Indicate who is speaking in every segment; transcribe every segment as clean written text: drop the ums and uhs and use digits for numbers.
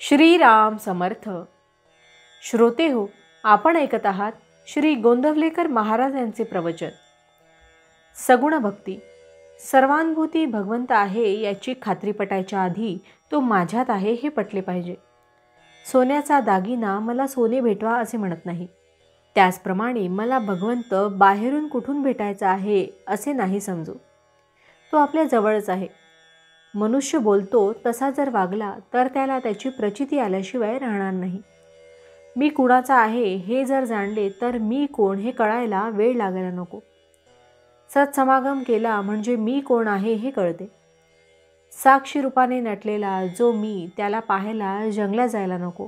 Speaker 1: श्रीराम समर्थ. श्रोते हो, आपण ऐकत आहात श्री गोंदवलेकर महाराज यांचे प्रवचन. सगुण भक्ती. सर्वानुभूती भगवंत आहे याची खात्री पटायच्या आधी तो माझ्यात आहे हे पटले पाहिजे. सोन्याचा दागिना मला सोने भेटवा असे म्हणत नाही. त्याचप्रमाणे मला भगवंत बाहेरून कुठून भेटायचा आहे असे नाही समजू. तो आपल्या जवळच आहे. मनुष्य बोलतो तसा जर वागला तर त्याला त्याची प्रचिती आल्याशिवाय राहणार नाही. मी कुणाचा आहे हे जर जाणले तर मी कोण हे कळायला वेळ लागायला नको. सत्समागम केला म्हणजे मी कोण आहे हे कळते. साक्षी रूपाने नटलेला जो मी त्याला पाहायला जंगला जायला नको.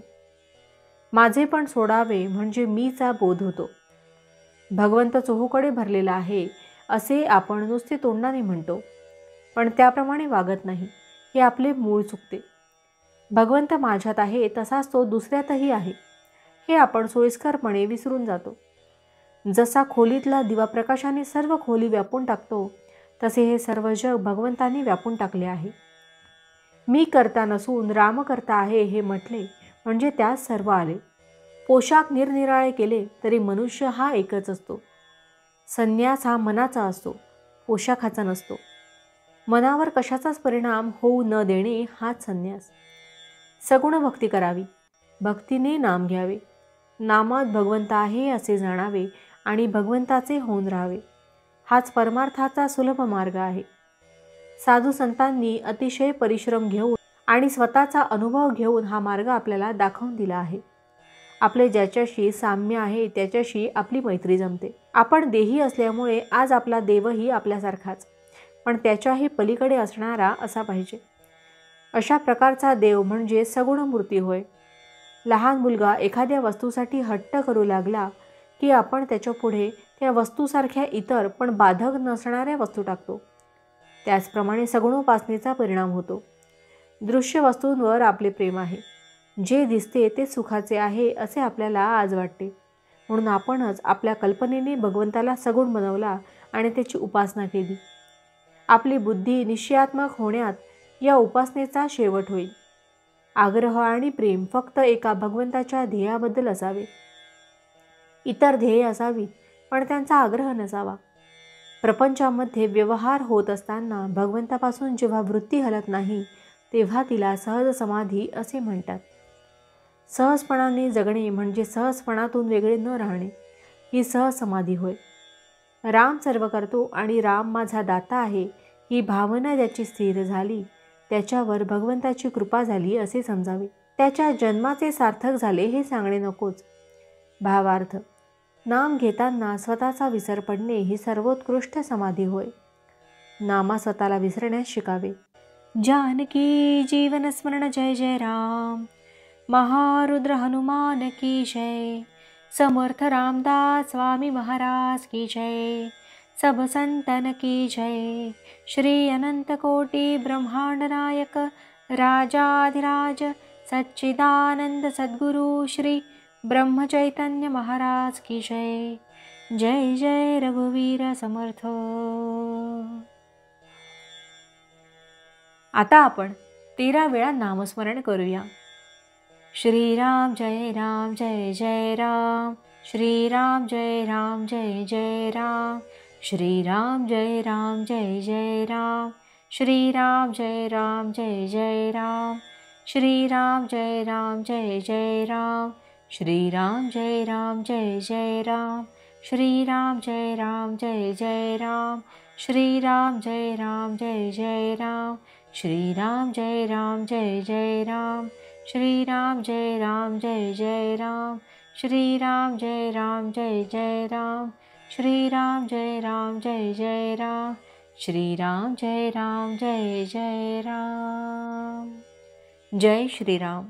Speaker 1: माझे पण सोडावे म्हणजे मीचा बोध होतो. भगवंत चोहोकडे भरलेला आहे असे आपण नुसते तोंडाने म्हणतो, पण त्याप्रमाणे वागत नाही हे आपले मूळ चुकते. भगवंत माझ्यात आहे तसाच तो दुसऱ्यातही आहे हे आपण सोयीस्करपणे विसरून जातो. जसा खोलीतला दिवा प्रकाशाने सर्व खोली व्यापून टाकतो तसे हे सर्व जग भगवंताने व्यापून टाकले आहे. मी करता नसून राम करता आहे हे म्हटले म्हणजे त्यात सर्व आले. पोशाख निरनिराळे केले तरी मनुष्य हा एकच असतो. संन्यास हा मनाचा असतो, पोशाखाचा नसतो. मनावर कशाचाच परिणाम होऊ न देणे हाच संन्यास. सगुण भक्ती करावी, भक्तीने नाम घ्यावे, नामात भगवंत आहे असे जाणावे आणि भगवंताचे होऊन राहावे. हाच परमार्थाचा सुलभ मार्ग आहे. साधू संतांनी अतिशय परिश्रम घेऊन आणि स्वतःचा अनुभव घेऊन हा मार्ग आपल्याला दाखवून दिला आहे. आपले ज्याच्याशी साम्य आहे त्याच्याशी आपली मैत्री जमते. आपण देही असल्यामुळे आज आपला देवही आपल्यासारखाच, पण त्याच्याही पलीकडे असणारा असा पाहिजे. अशा प्रकारचा देव म्हणजे सगुण मूर्ती होय. लहान मुलगा एखाद्या वस्तूसाठी हट्ट करू लागला की आपण त्याच्या पुढे त्या वस्तूसारख्या इतर पण बाधक नसणाऱ्या वस्तू टाकतो. त्याचप्रमाणे सगुणोपासनेचा परिणाम होतो. दृश्य वस्तूंवर आपले प्रेम आहे. जे दिसते ते सुखाचे आहे असे आपल्याला आज वाटते, म्हणून आपणच आपल्या कल्पनेने भगवंताला सगुण बनवला आणि त्याची उपासना केली. आपली बुद्धी निश्चयात्मक होण्यात या उपासनेचा शेवट होईल. आग्रह आणि प्रेम फक्त एका भगवंताच्या ध्येयाबद्दल असावे. इतर ध्येय असावीत पण त्यांचा आग्रह नसावा. प्रपंचामध्ये व्यवहार होत असताना भगवंतापासून जेव्हा वृत्ती हलत नाही तेव्हा तिला सहज समाधी असे म्हणतात. सहजपणाने जगणे म्हणजे सहजपणातून वेगळे न राहणे ही सहज समाधी होय. राम सर्व करतो आणि राम माझा दाता आहे ही भावना ज्याची स्थिर झाली त्याच्यावर भगवंताची कृपा झाली असे समजावे. त्याच्या जन्माचे सार्थक झाले हे सांगणे नकोच. भावार्थ, नाम घेताना स्वतःचा विसर पडणे ही सर्वोत्कृष्ट समाधी होय. नामा स्वतःला विसरण्यास शिकावे. जानकी जीवन स्मरण जय जय राम. महारुद्र हनुमान की जय. समर्थ रामदास स्वामी महाराज की जय. सब संतन की जय. श्री अनंत कोटि ब्रह्मांड नायक राजाधिराज सच्चिदानंद सद्गुरु श्री ब्रह्म चैतन्य महाराज की जय. जय जय रघुवीर समर्थ. आता आपण 13 वेळा नामस्मरण करूया. श्रीराम जय राम जय जय राम. श्रीराम जय राम जय जय राम. श्रीराम जय राम जय जय राम. श्रीराम जय राम जय जय राम. श्रीराम जय राम जय जय राम. श्रीराम जय राम जय जय राम. श्रीराम जय राम जय जय राम. श्रीराम जय राम जय जय राम. श्रीराम जय राम जय जय राम. श्रीराम जय राम जय जय राम. श्रीराम जय राम जय जय राम. श्रीराम जय राम जय जय राम. श्रीराम जय राम जय जय राम. जय श्रीराम.